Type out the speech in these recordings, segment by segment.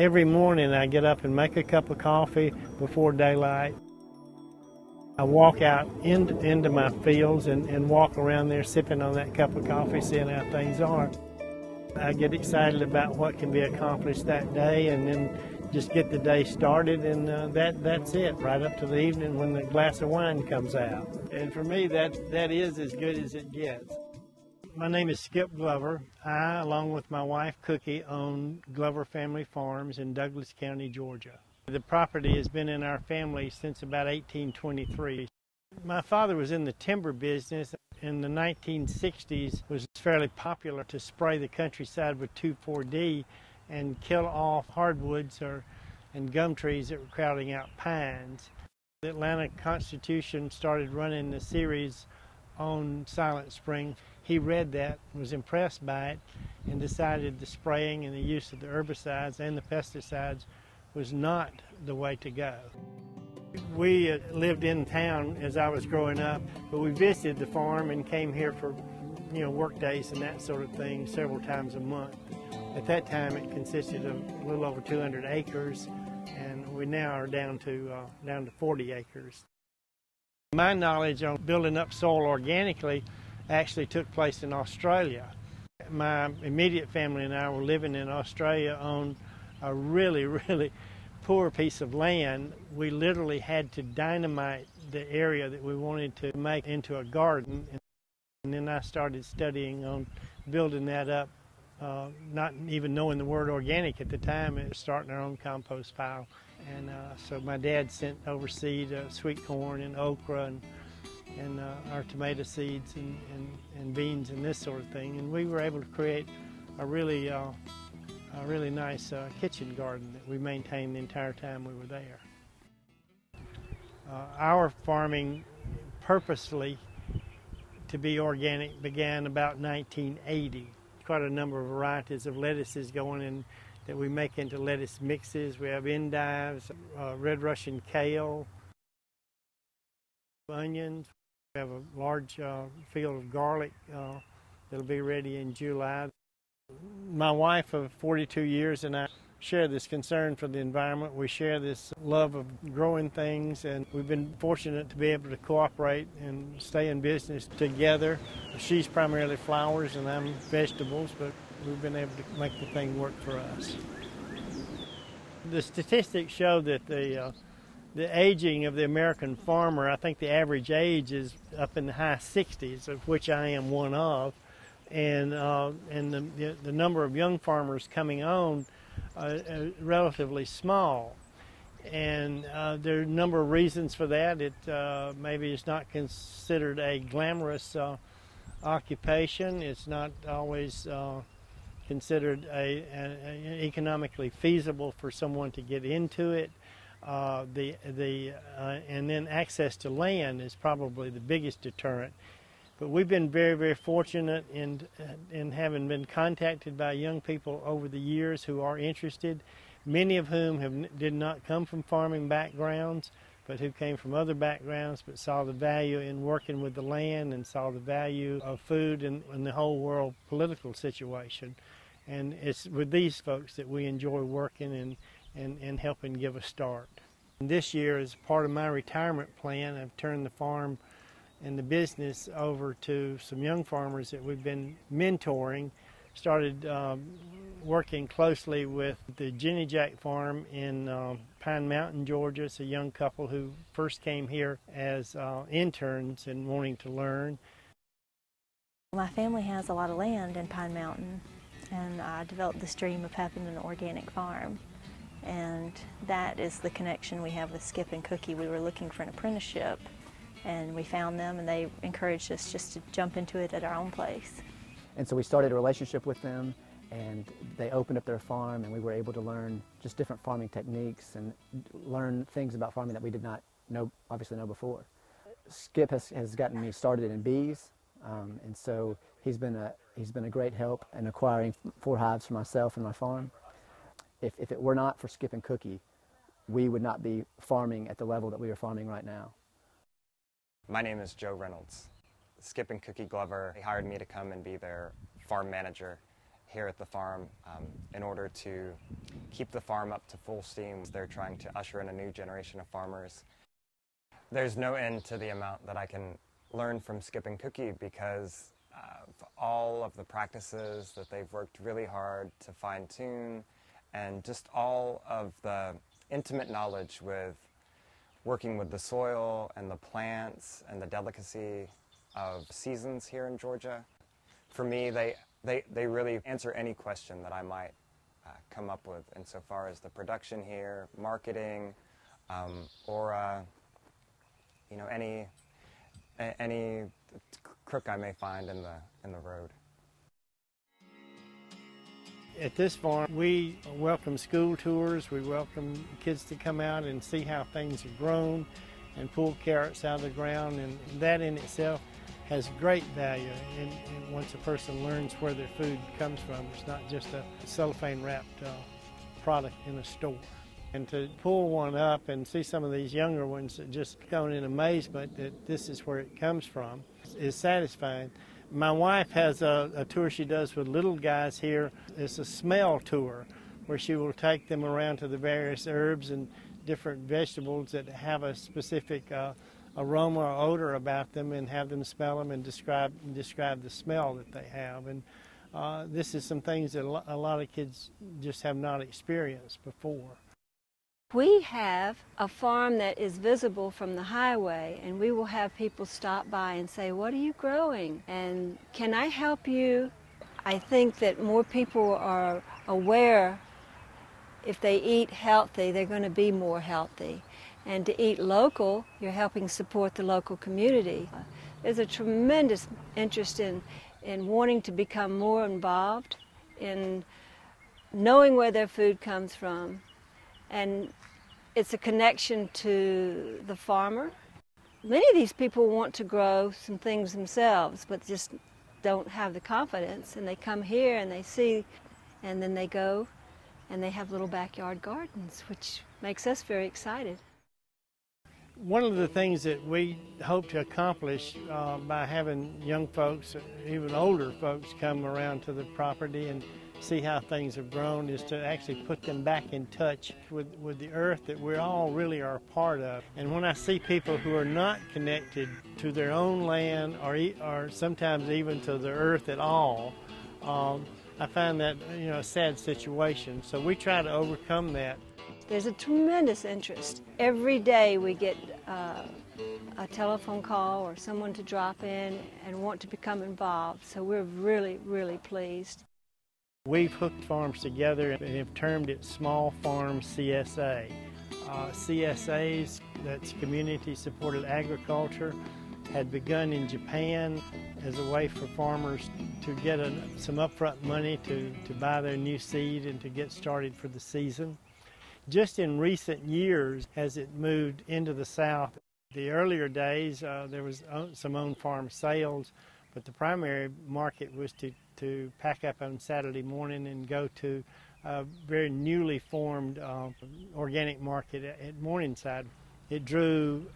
Every morning I get up and make a cup of coffee before daylight. I walk out into my fields and walk around there sipping on that cup of coffee, seeing how things are. I get excited about what can be accomplished that day and then just get the day started, and that's it, right up to the evening when the glass of wine comes out. And for me, that is as good as it gets. My name is Skip Glover. I, along with my wife Cookie, own Glover Family Farms in Douglas County, Georgia. The property has been in our family since about 1823. My father was in the timber business. In the 1960s, it was fairly popular to spray the countryside with 2,4-D and kill off hardwoods and gum trees that were crowding out pines. The Atlanta Constitution started running the series on Silent Spring. He read that, was impressed by it, and decided the spraying and the use of the herbicides and the pesticides was not the way to go. We lived in town as I was growing up, but we visited the farm and came here for, work days and that sort of thing several times a month. At that time, it consisted of a little over 200 acres, and we now are down to 40 acres. My knowledge on building up soil organically actually took place in Australia. My immediate family and I were living in Australia on a really, really poor piece of land. We literally had to dynamite the area that we wanted to make into a garden, and then I started studying on building that up, not even knowing the word organic at the time. It was starting our own compost pile, and so my dad sent overseas sweet corn and okra and our tomato seeds and beans and this sort of thing, and we were able to create a really nice kitchen garden that we maintained the entire time we were there. Our farming purposely to be organic began about 1980. Quite a number of varieties of lettuces going in that we make into lettuce mixes. We have endives, red Russian kale, onions. We have a large field of garlic that'll be ready in July. My wife of 42 years and I share this concern for the environment. We share this love of growing things, and we've been fortunate to be able to cooperate and stay in business together. She's primarily flowers and I'm vegetables, but we've been able to make the thing work for us. The statistics show that the aging of the American farmer, I think the average age is up in the high 60s, of which I am one of. And the number of young farmers coming on relatively small, and there are a number of reasons for that. Maybe it's not considered a glamorous occupation. It's not always considered economically feasible for someone to get into it. And then access to land is probably the biggest deterrent. But we've been very, very fortunate in having been contacted by young people over the years who are interested, many of whom did not come from farming backgrounds, but who came from other backgrounds, but saw the value in working with the land and saw the value of food in the whole world political situation. And it's with these folks that we enjoy working and helping give a start. And this year, as part of my retirement plan, I've turned the farm and the business over to some young farmers that we've been mentoring. Started working closely with the Jenny Jack farm in Pine Mountain, Georgia. It's a young couple who first came here as interns and wanting to learn. My family has a lot of land in Pine Mountain, and I developed this dream of having an organic farm. And that is the connection we have with Skip and Cookie. We were looking for an apprenticeship, and we found them, and they encouraged us just to jump into it at our own place. And so we started a relationship with them, and they opened up their farm, and we were able to learn just different farming techniques and learn things about farming that we did not obviously know before. Skip has gotten me started in bees, and so he's been a great help in acquiring 4 hives for myself and my farm. If it were not for Skip and Cookie, we would not be farming at the level that we are farming right now. My name is Joe Reynolds. Skip and Cookie Glover, they hired me to come and be their farm manager here at the farm in order to keep the farm up to full steam. They're trying to usher in a new generation of farmers. There's no end to the amount that I can learn from Skip and Cookie because of all of the practices that they've worked really hard to fine-tune, and just all of the intimate knowledge with working with the soil and the plants and the delicacy of seasons here in Georgia. For me, they really answer any question that I might come up with insofar as the production here, marketing, or you know, any crook I may find in the road. At this farm, we welcome school tours. We welcome kids to come out and see how things are grown and pull carrots out of the ground, and that in itself has great value. And once a person learns where their food comes from, it's not just a cellophane wrapped product in a store. And to pull one up and see some of these younger ones that just go in amazement that this is where it comes from is satisfying. My wife has a tour she does with little guys here. It's a smell tour where she will take them around to the various herbs and different vegetables that have a specific aroma or odor about them, and have them smell them and describe the smell that they have. And this is some things that a lot of kids just have not experienced before. We have a farm that is visible from the highway, and we will have people stop by and say, "What are you growing? And can I help you?" I think that more people are aware if they eat healthy, they're going to be more healthy. And to eat local, you're helping support the local community. There's a tremendous interest in wanting to become more involved in knowing where their food comes from. And it's a connection to the farmer. Many of these people want to grow some things themselves, but just don't have the confidence. And they come here and they see, and then they go and they have little backyard gardens, which makes us very excited. One of the things that we hope to accomplish by having young folks, even older folks, come around to the property and see how things have grown is to actually put them back in touch with the earth that we all really are a part of. And when I see people who are not connected to their own land or sometimes even to the earth at all, I find that, you know, a sad situation. So we try to overcome that. There's a tremendous interest. Every day we get a telephone call or someone to drop in and want to become involved. So we're really, really pleased. We've hooked farms together and have termed it Small Farm CSA. CSAs, that's Community Supported Agriculture, had begun in Japan as a way for farmers to get some upfront money to buy their new seed and to get started for the season. Just in recent years, as it moved into the South, the earlier days there was some on-farm sales, but the primary market was to pack up on Saturday morning and go to a very newly formed organic market at Morningside. It drew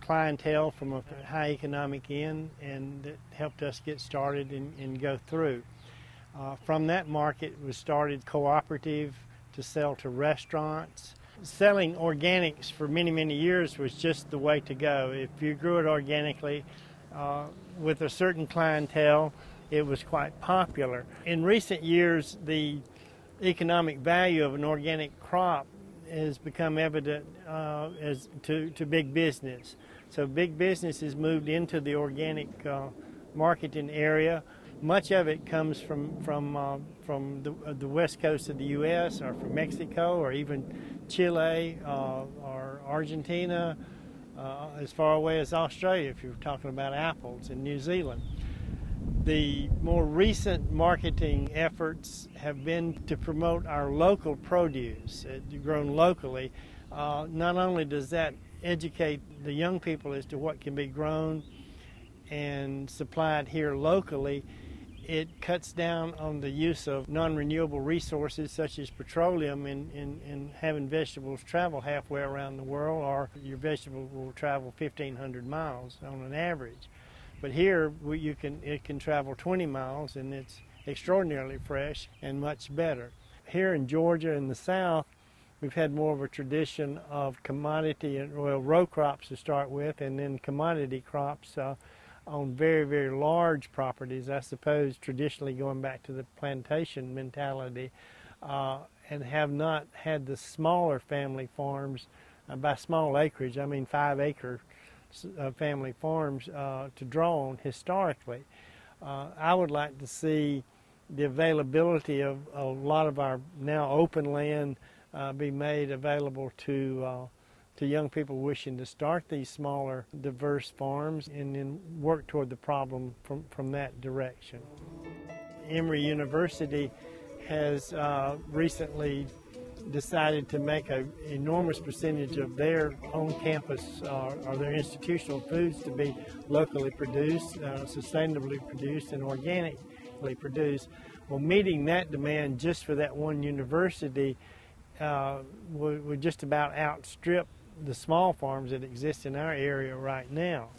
clientele from a high economic end, and it helped us get started and go through. From that market was started cooperative to sell to restaurants. Selling organics for many, many years was just the way to go. If you grew it organically with a certain clientele, it was quite popular. In recent years, the economic value of an organic crop has become evident as to big business. So big business has moved into the organic marketing area. Much of it comes from the west coast of the U.S. or from Mexico or even Chile or Argentina, as far away as Australia if you're talking about apples, in New Zealand. The more recent marketing efforts have been to promote our local produce, grown locally. Not only does that educate the young people as to what can be grown and supplied here locally, it cuts down on the use of non-renewable resources such as petroleum in having vegetables travel halfway around the world, or your vegetable will travel 1,500 miles on an average. But here it can travel 20 miles, and extraordinarily fresh and much better. Here in Georgia in the South, we've had more of a tradition of commodity and row crops to start with, and then commodity crops on very, very large properties, I suppose traditionally going back to the plantation mentality, and have not had the smaller family farms. By small acreage, I mean 5-acre family farms to draw on historically. I would like to see the availability of a lot of our now open land be made available to young people wishing to start these smaller, diverse farms, and then work toward the problem from that direction. Emory University has recently decided to make an enormous percentage of their own campus or their institutional foods to be locally produced, sustainably produced, and organically produced. Well, meeting that demand just for that one university would just about outstrip the small farms that exist in our area right now.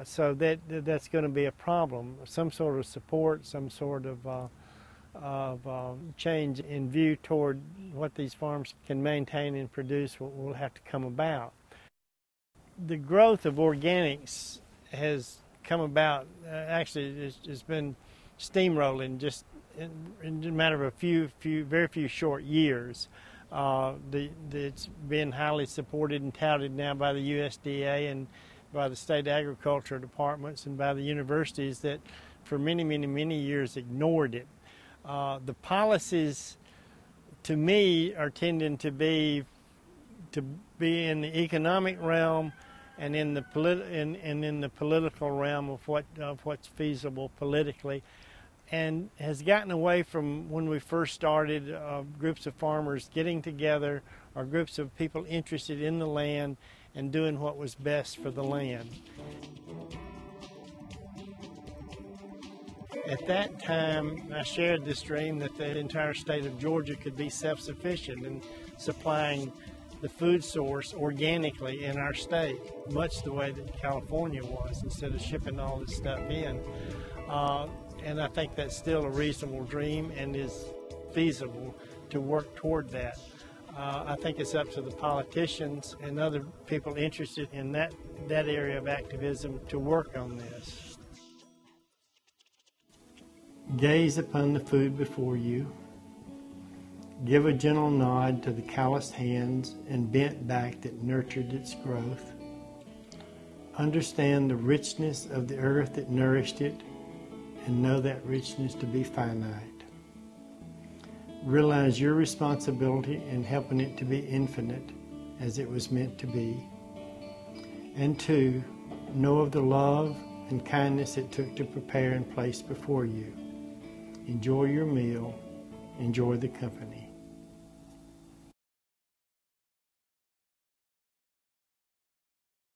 So that's going to be a problem. Some sort of support, some sort of change in view toward what these farms can maintain and produce will have to come about. The growth of organics has come about, actually it's been steamrolling just in a matter of very few short years. It's been highly supported and touted now by the USDA and by the state agriculture departments and by the universities that for many years ignored it. The policies, to me, are tending to be in the economic realm and in the political realm of what's feasible politically, and has gotten away from when we first started, groups of farmers getting together or groups of people interested in the land and doing what was best for the land. At that time, I shared this dream that the entire state of Georgia could be self-sufficient in supplying the food source organically in our state, much the way that California was, instead of shipping all this stuff in. And I think that's still a reasonable dream and is feasible to work toward that. I think it's up to the politicians and other people interested in that area of activism to work on this. Gaze upon the food before you. Give a gentle nod to the calloused hands and bent back that nurtured its growth. Understand the richness of the earth that nourished it, and know that richness to be finite. Realize your responsibility in helping it to be infinite as it was meant to be. And 2, know of the love and kindness it took to prepare and place before you. Enjoy your meal. Enjoy the company.